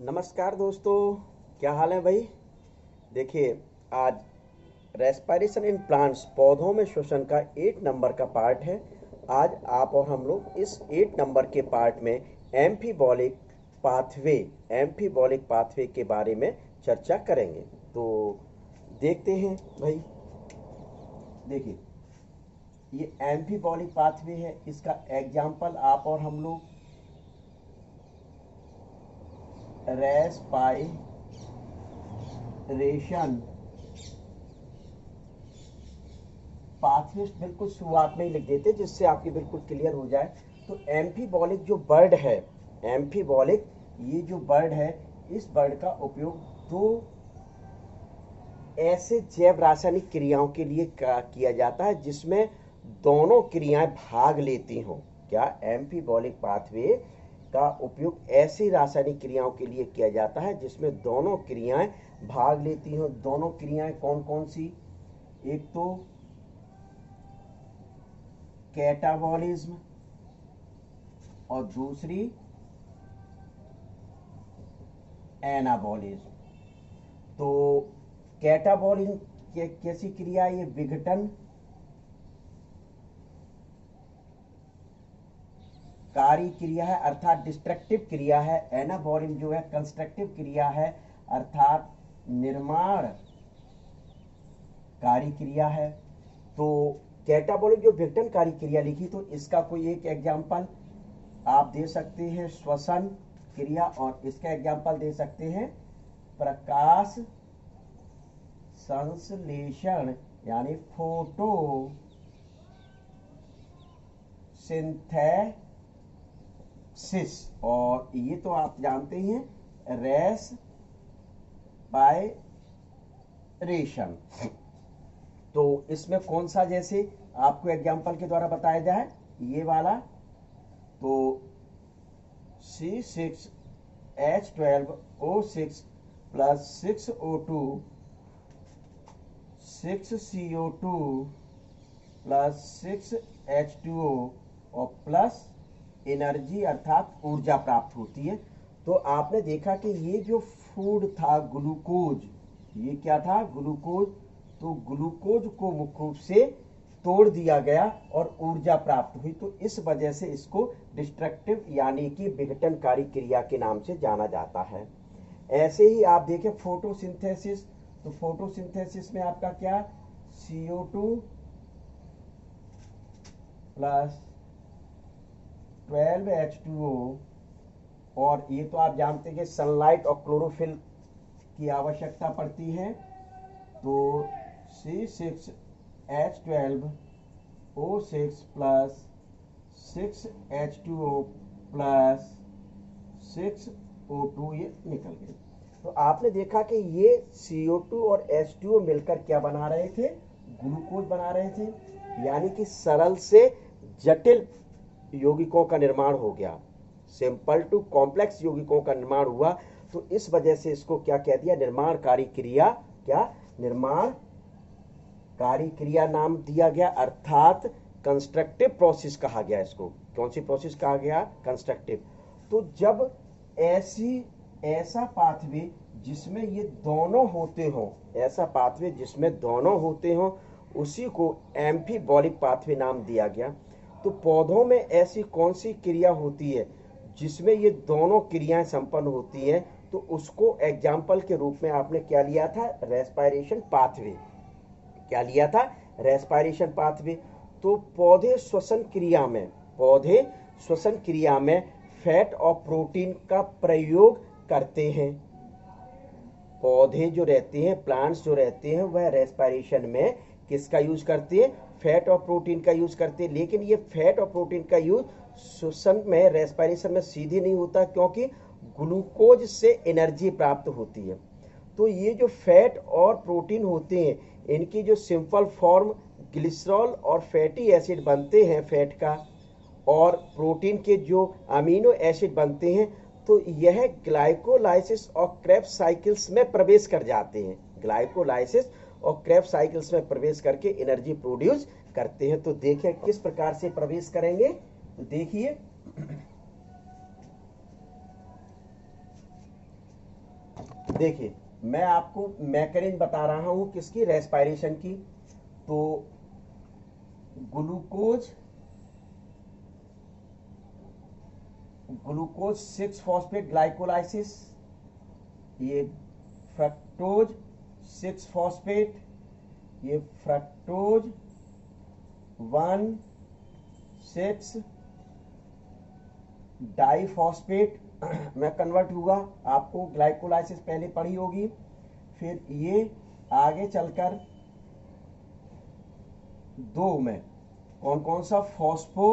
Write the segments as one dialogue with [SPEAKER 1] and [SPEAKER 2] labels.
[SPEAKER 1] नमस्कार दोस्तों। क्या हाल है भाई। देखिए, आज रेस्पिरेशन इन प्लांट्स पौधों में श्वसन का 8 नंबर का पार्ट है। आज आप और हम लोग इस 8 नंबर के पार्ट में एम्फीबॉलिक पाथवे एम्फीबॉलिक पाथवे के बारे में चर्चा करेंगे। तो देखते हैं भाई। देखिए, ये एम्फीबॉलिक पाथवे है, इसका एग्जाम्पल आप और हम लोग रेस्पायरेशन पाथवेज बिल्कुल शुरुआत में ही लिख देते जिससे आपकी बिल्कुल क्लियर हो जाए। तो एम्फीबॉलिक जो बर्ड है, एम्फीबॉलिक ये जो बर्ड है, इस बर्ड का उपयोग दो ऐसे जैव रासायनिक क्रियाओं के लिए किया जाता है जिसमें दोनों क्रियाएं भाग लेती हों। क्या एम्फीबॉलिक पाथवे का उपयोग ऐसी रासायनिक क्रियाओं के लिए किया जाता है जिसमें दोनों क्रियाएं भाग लेती हों। दोनों क्रियाएं कौन कौन सी? एक तो कैटाबॉलिज्म और दूसरी एनाबॉलिज्म। तो कैटाबॉलिज्म कैसी क्रिया? ये विघटन कारी क्रिया है अर्थात डिस्ट्रक्टिव क्रिया है। एनाबॉलिज्म जो है कंस्ट्रक्टिव क्रिया है अर्थात निर्माण कारी क्रिया है। तो कैटाबॉलिक जो विघटनकारी क्रिया लिखी, तो इसका कोई एक एग्जाम्पल आप दे सकते हैं श्वसन क्रिया, और इसका एग्जाम्पल दे सकते हैं प्रकाश संश्लेषण यानी फोटो सिंथेसिस। और ये तो आप जानते हैं रेस्पायरेशन। तो इसमें कौन सा जैसे आपको एग्जाम्पल के द्वारा बताया जाए, ये वाला तो C6H12O6 plus 6CO2 plus 6H2O और प्लस एनर्जी अर्थात ऊर्जा प्राप्त होती है। तो आपने देखा कि ये जो फूड था ग्लूकोज, ये क्या था? ग्लूकोज। तो ग्लूकोज को मुख्य रूप से तोड़ दिया गया और ऊर्जा प्राप्त हुई, तो इस वजह से इसको डिस्ट्रक्टिव यानी कि विघटनकारी क्रिया के नाम से जाना जाता है। ऐसे ही आप देखें फोटोसिंथेसिस, तो फोटोसिंथेसिस में आपका क्या? CO2 प्लस 12H2O, और ये तो आप जानते हैं कि सनलाइट और क्लोरोफिल की आवश्यकता पड़ती है। तो C6H12O6 plus 6H2O plus 6O2 ये निकल गए। तो आपने देखा कि ये CO2 और H2O मिलकर क्या बना रहे थे? ग्लूकोज बना रहे थे। यानी कि सरल से जटिल यौगिकों का निर्माण हो गया, सिंपल टू कॉम्प्लेक्स यौगिकों का निर्माण हुआ। तो इस वजह से इसको क्या कह दिया? निर्माणकारी क्रिया। क्या? निर्माणकारी क्रिया नाम दिया गया अर्थात कंस्ट्रक्टिव प्रोसेस कहा गया इसको। कौन सी प्रोसेस कहा गया? कंस्ट्रक्टिव। तो जब ऐसा पाथवे जिसमें ये दोनों होते हो, ऐसा पाथवे जिसमें दोनों होते हो, उसी को एम्फीबॉलिक पाथवे नाम दिया गया। तो पौधों में ऐसी कौन सी क्रिया होती है जिसमें ये दोनों क्रियाएं संपन्न होती हैं? तो उसको एग्जाम्पल के रूप में आपने क्या लिया था? Respiration pathway. क्या लिया था? Respiration pathway. तो पौधे श्वसन क्रिया में फैट और प्रोटीन का प्रयोग करते हैं। पौधे जो रहते हैं, प्लांट्स जो रहते हैं, वह रेस्पिरेशन में किसका यूज करते हैं? फैट और प्रोटीन का यूज करते हैं। लेकिन ये फैट और प्रोटीन का यूज श्वसन में, रेस्पिरेशन में सीधे नहीं होता, क्योंकि ग्लूकोज से एनर्जी प्राप्त होती है। तो ये जो फैट और प्रोटीन होते हैं, इनकी जो सिंपल फॉर्म ग्लिसरॉल और फैटी एसिड बनते हैं फैट का, और प्रोटीन के जो अमीनो एसिड बनते हैं, तो यह ग्लाइकोलाइसिस और क्रेब्स साइकिल्स में प्रवेश कर जाते हैं। ग्लाइकोलाइसिस और क्रेब्स साइकिल्स में प्रवेश करके एनर्जी प्रोड्यूस करते हैं। तो देखें किस प्रकार से प्रवेश करेंगे। तो देखिए, देखिए मैं आपको मैकेनिज्म बता रहा हूं किसकी, रेस्पिरेशन की। तो ग्लूकोज 6 फॉस्फेट ग्लाइकोलाइसिस, ये फ्रक्टोज 6 फॉस्फेट, ये फ्रक्टोज 1 6 डाइफॉस्फेट में कन्वर्ट हुआ। आपको ग्लाइकोलाइसिस पहले पढ़ी होगी। फिर ये आगे चलकर 2 में कौन कौन सा, फॉस्फो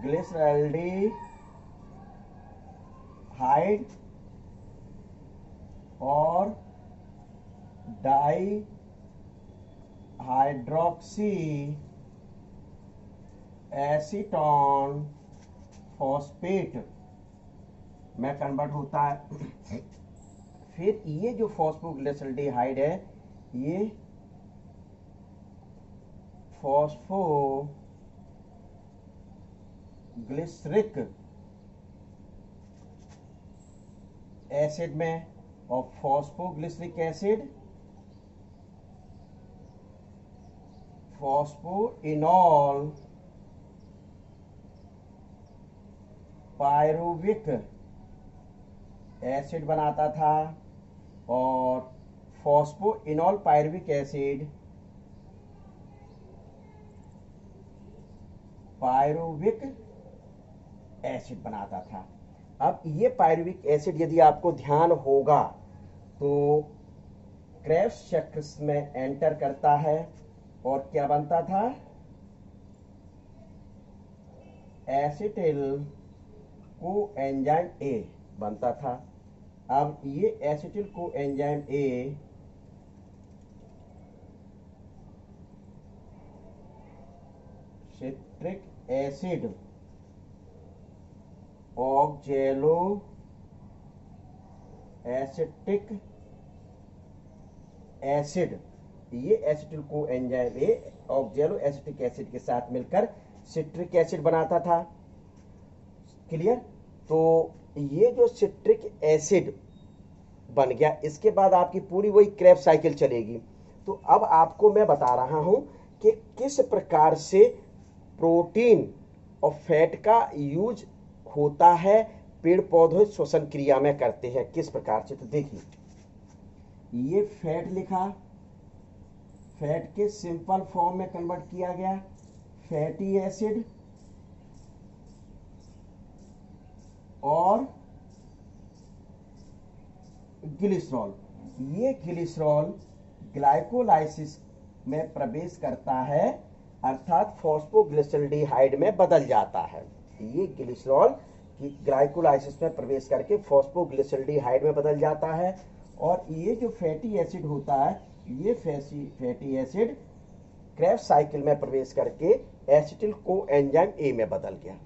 [SPEAKER 1] ग्लिसरल्डिहाइड और डाई हाइड्रोक्सी एसीटोन फॉस्फेट में कन्वर्ट होता है। फिर ये जो फॉस्फोग्लिसरल्डिहाइड है, ये फॉस्फोग्लिसरिक एसिड में, और phosphoglyceric acid phosphoenol pyruvic acid बनाता था, और phosphoenol pyruvic acid pyruvic acid बनाता था। अब ये पायरुविक एसिड यदि आपको ध्यान होगा तो क्रेब्स चक्र में एंटर करता है और क्या बनता था, एसिटिल कोएंजाइम ए बनता था। अब ये acetyl coenzyme A citric acid oxaloacetic acid, ये acetyl coenzyme A oxaloacetic acid के साथ मिलकर सिट्रिक एसिड बनाता था। क्लियर। तो ये जो सिट्रिक एसिड बन गया, इसके बाद आपकी पूरी वही क्रेब्स साइकिल चलेगी। तो अब आपको मैं बता रहा हूं कि किस प्रकार से प्रोटीन और फैट का यूज होता है, पेड़ पौधे श्वसन क्रिया में करते हैं किस प्रकार से। तो देखिए ये फैट लिखा, फैट के सिंपल फॉर्म में कन्वर्ट किया गया, फैटी एसिड और ग्लिसरॉल। ये ग्लिसरॉल ग्लाइकोलाइसिस में प्रवेश करता है, अर्थात फॉस्फोग्लिसरल्डिहाइड में बदल जाता है। ये ग्लिसरॉल ग्लाइकोलाइसिस में प्रवेश करके फॉस्फोग्लिसरल्डिहाइड में बदल जाता है, और ये जो फैटी एसिड होता है, ये फैटी एसिड क्रेब्स साइकिल में प्रवेश करके एसिटिल कोएंजाइम ए में बदल गया।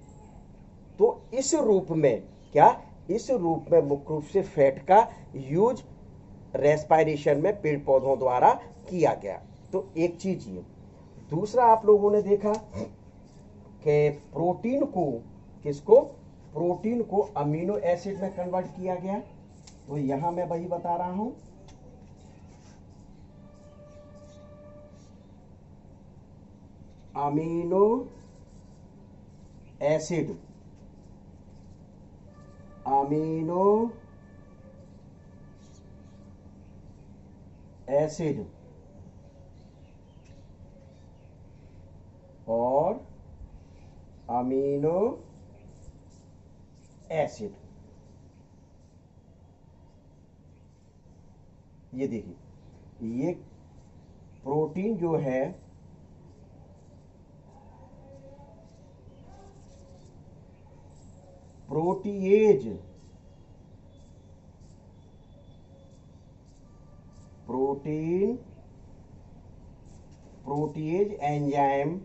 [SPEAKER 1] तो इस रूप में क्या, इस रूप में मुख्य रूप से फैट का यूज रेस्पिरेशन में पेड़ पौधों द्वारा किया गया। तो एक चीज ये। दूसरा आप लोगों ने देखा कि प्रोटीन को, किसको, प्रोटीन को अमीनो एसिड में कन्वर्ट किया गया। तो यहां मैं वही बता रहा हूं, अमीनो एसिड, अमीनो एसिड और अमीनो एसिड। ये देखिए, ये प्रोटीन जो है protease, protease enzyme,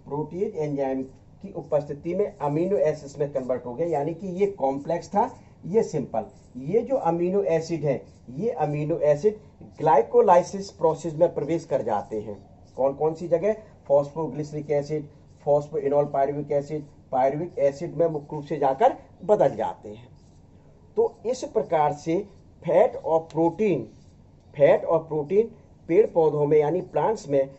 [SPEAKER 1] protease enzyme की उपस्थिति में अमीनो एसिड्स में कन्वर्ट हो गया। यानी कि ये कॉम्प्लेक्स था, ये सिंपल। ये जो अमीनो एसिड है, ये अमीनो एसिड ग्लाइकोलाइसिस प्रोसेस में प्रवेश कर जाते हैं। कौन कौन सी जगह? Phosphoglyceric acid, phosphoenol pyruvic acid, pyruvic acid में मुख्य रूप से जाकर बदल जाते हैं। तो इस प्रकार से फैट और प्रोटीन पेड़ पौधों में यानी प्लांट्स में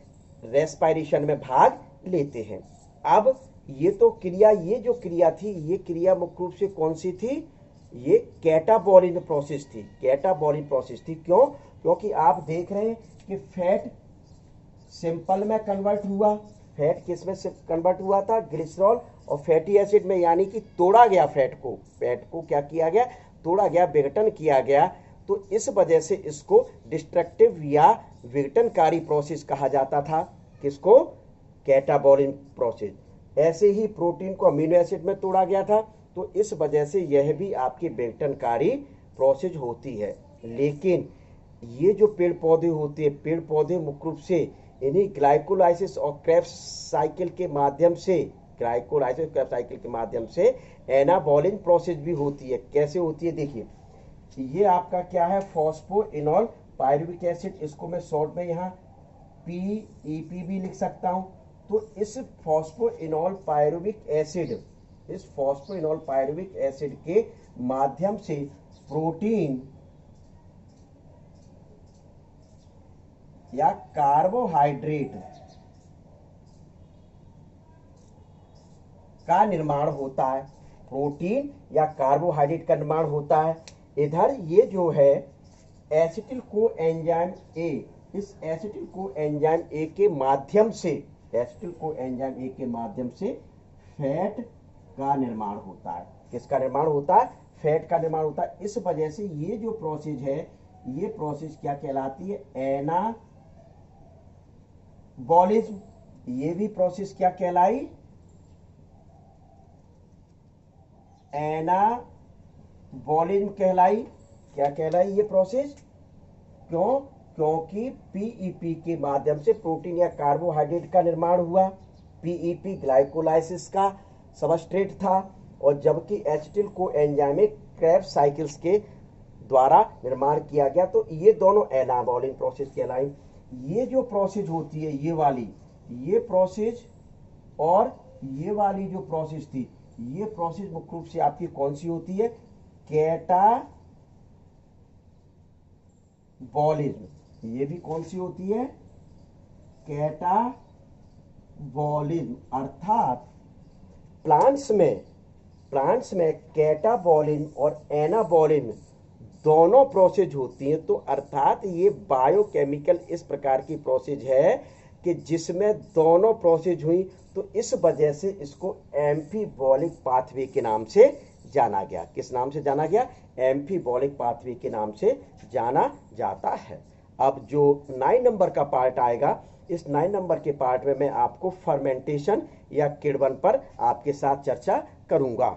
[SPEAKER 1] रेस्पायरेशन में भाग लेते हैं। अब ये जो क्रिया थी, ये क्रिया मुख्य रूप से कौन सी थी? ये कैटाबोलिन प्रोसेस थी। कैटाबोलिन प्रोसेस थी। क्यों? क्योंकि आप देख रहे हैं कि फैट सिंपल में कन्वर्ट हुआ। फैट किस में से कन्वर्ट हुआ था? ग्लिसरॉल और फैटी एसिड में, यानी कि तोड़ा गया फैट को क्या किया गया? तोड़ा गया, विघटन किया गया। तो इस वजह से इसको डिस्ट्रक्टिव या विघटनकारी प्रोसेस कहा जाता था। किसको? कैटाबोलिन प्रोसेस। ऐसे ही प्रोटीन को अमीनो एसिड में तोड़ा गया था, तो इस वजह से यह भी आपकी विघटनकारी प्रोसेस होती है। लेकिन ये जो पेड़ पौधे होते हैं, पेड़ पौधे मुख्य रूप से इन्हीं ग्लाइकोलाइसिस और क्रेब्स साइकिल के माध्यम से एनाबोलिन प्रोसेस भी होती है। कैसे होती है? देखिए, ये आपका क्या है? Phosphoenol pyruvic acid. इसको मैं शॉर्ट में यहाँ PEP भी लिख सकता हूँ। तो इस फॉस्फोइनोल पायरुविक एसिड के माध्यम से प्रोटीन या कार्बोहाइड्रेट का निर्माण होता है। प्रोटीन या कार्बोहाइड्रेट का निर्माण होता है। इधर ये जो है एसिटिल कोएंजाइम ए, इस एसिटिल कोएंजाइम ए के माध्यम से फैट का निर्माण होता है। किसका निर्माण होता है? फैट का निर्माण होता है। इस वजह से ये जो प्रोसेस है, ये प्रोसेस क्या कहलाती है? एनाबॉलिज्म। ये भी प्रोसेस क्या कहलाई? एनाबॉलिज्म कहलाई। क्या कहलाई ये प्रोसेस? क्यों? क्योंकि PEP के माध्यम से प्रोटीन या कार्बोहाइड्रेट का निर्माण हुआ। PEP ग्लाइकोलाइसिस का सबस्ट्रेट था, और जबकि एसिटिल कोएंजाइम क्रेब्स साइकिल्स के द्वारा निर्माण किया गया। तो ये दोनों एनाबॉलिन प्रोसेस कहलाई। ये जो प्रोसेस होती है, ये प्रोसेस और ये वाली जो प्रोसेस थी, ये प्रोसेस मुख्य रूप से आपकी कौन सी होती है? कैटाबॉलिज्म। ये भी कौन सी होती है? कैटाबॉलिज्म। अर्थात प्लांट्स में कैटाबॉलिन और एनाबॉलिन दोनों प्रोसेस होती हैं। तो अर्थात ये बायोकेमिकल इस प्रकार की प्रोसेस है कि जिसमें दोनों प्रोसेस हुई, तो इस वजह से इसको एम्फीबॉलिक पाथवे के नाम से जाना गया। किस नाम से जाना गया? एम्फीबॉलिक पाथवे के नाम से जाना जाता है। अब जो 9 नंबर का पार्ट आएगा, इस 9 नंबर के पार्ट में मैं आपको फर्मेंटेशन या किण्वन पर आपके साथ चर्चा करूंगा।